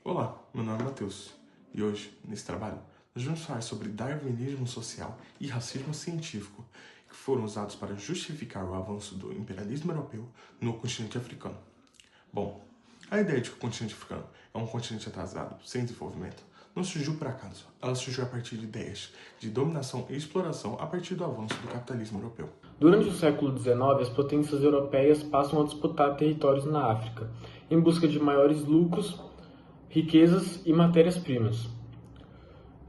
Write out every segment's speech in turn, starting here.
Olá, meu nome é Matheus e hoje, nesse trabalho, nós vamos falar sobre darwinismo social e racismo científico que foram usados para justificar o avanço do imperialismo europeu no continente africano. Bom, a ideia de que o continente africano é um continente atrasado, sem desenvolvimento, não surgiu por acaso. Ela surgiu a partir de ideias de dominação e exploração a partir do avanço do capitalismo europeu. Durante o século XIX, as potências europeias passam a disputar territórios na África, em busca de maiores lucros, riquezas e matérias-primas.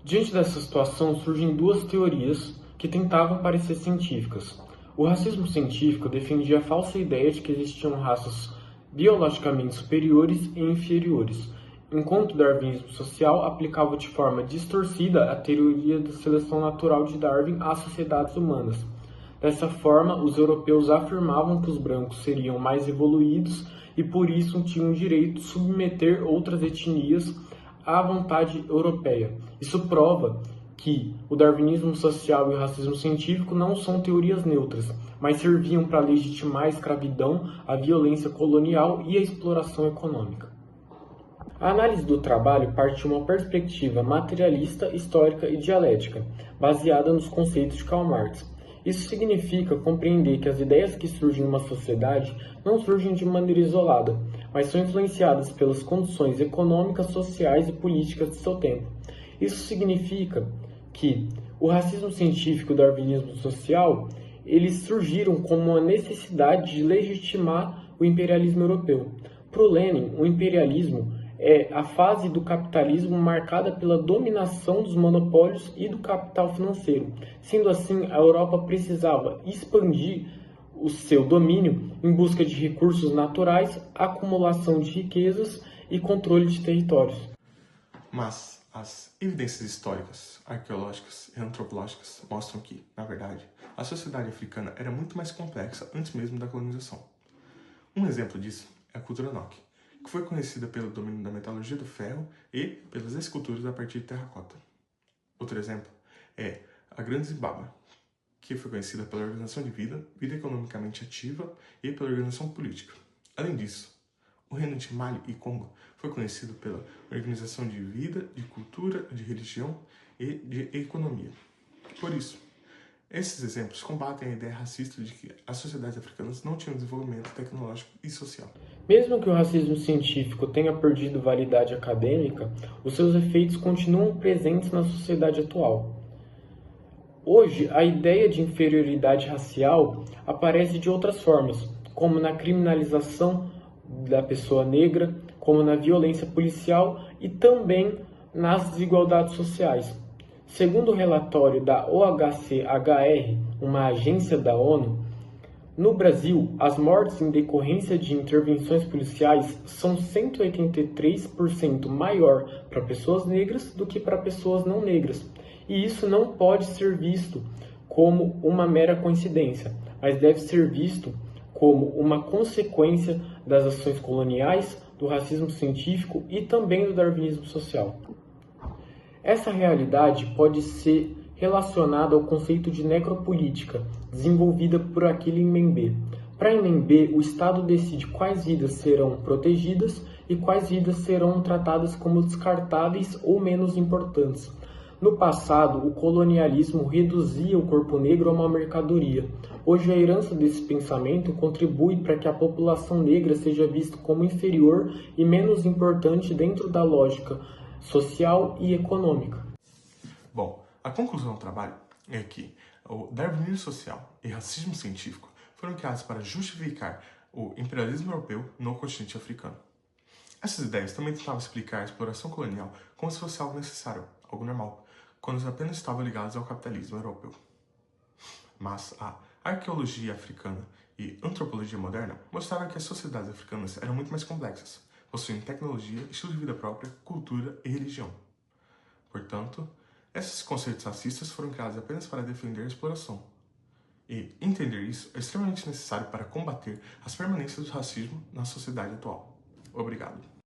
Diante dessa situação, surgem duas teorias que tentavam parecer científicas. O racismo científico defendia a falsa ideia de que existiam raças biologicamente superiores e inferiores, enquanto o darwinismo social aplicava de forma distorcida a teoria da seleção natural de Darwin às sociedades humanas. Dessa forma, os europeus afirmavam que os brancos seriam mais evoluídos e por isso tinham o direito de submeter outras etnias à vontade europeia. Isso prova que o darwinismo social e o racismo científico não são teorias neutras, mas serviam para legitimar a escravidão, a violência colonial e a exploração econômica. A análise do trabalho parte de uma perspectiva materialista, histórica e dialética, baseada nos conceitos de Karl Marx. Isso significa compreender que as ideias que surgem em uma sociedade não surgem de maneira isolada, mas são influenciadas pelas condições econômicas, sociais e políticas de seu tempo. Isso significa que o racismo científico e o darwinismo social, eles surgiram como uma necessidade de legitimar o imperialismo europeu. Para o Lenin, o imperialismo é a fase do capitalismo marcada pela dominação dos monopólios e do capital financeiro. Sendo assim, a Europa precisava expandir o seu domínio em busca de recursos naturais, acumulação de riquezas e controle de territórios. Mas as evidências históricas, arqueológicas e antropológicas mostram que, na verdade, a sociedade africana era muito mais complexa antes mesmo da colonização. Um exemplo disso é a cultura Nok, que foi conhecida pelo domínio da metalurgia do ferro e pelas esculturas a partir de terracota. Outro exemplo é a Grande Zimbábue, que foi conhecida pela organização de vida economicamente ativa e pela organização política. Além disso, o reino de Mali e Congo foi conhecido pela organização de vida, de cultura, de religião e de economia. Por isso, esses exemplos combatem a ideia racista de que as sociedades africanas não tinham desenvolvimento tecnológico e social. Mesmo que o racismo científico tenha perdido validade acadêmica, os seus efeitos continuam presentes na sociedade atual. Hoje, a ideia de inferioridade racial aparece de outras formas, como na criminalização da pessoa negra, como na violência policial e também nas desigualdades sociais. Segundo o relatório da OHCHR, uma agência da ONU, no Brasil, as mortes em decorrência de intervenções policiais são 183% maior para pessoas negras do que para pessoas não negras. E isso não pode ser visto como uma mera coincidência, mas deve ser visto como uma consequência das ações coloniais, do racismo científico e também do darwinismo social. Essa realidade pode ser relacionada ao conceito de necropolítica, desenvolvida por Achille Mbembe. Para Mbembe, o Estado decide quais vidas serão protegidas e quais vidas serão tratadas como descartáveis ou menos importantes. No passado, o colonialismo reduzia o corpo negro a uma mercadoria. Hoje, a herança desse pensamento contribui para que a população negra seja vista como inferior e menos importante dentro da lógica social e econômica. Bom, a conclusão do trabalho é que o darwinismo social e racismo científico foram criados para justificar o imperialismo europeu no continente africano. Essas ideias também tentavam explicar a exploração colonial como se fosse algo necessário, algo normal, quando apenas estavam ligados ao capitalismo europeu. Mas a arqueologia africana e antropologia moderna mostraram que as sociedades africanas eram muito mais complexas, possuindo tecnologia, estilo de vida própria, cultura e religião. Portanto, esses conceitos racistas foram criados apenas para defender a exploração. E entender isso é extremamente necessário para combater as permanências do racismo na sociedade atual. Obrigado.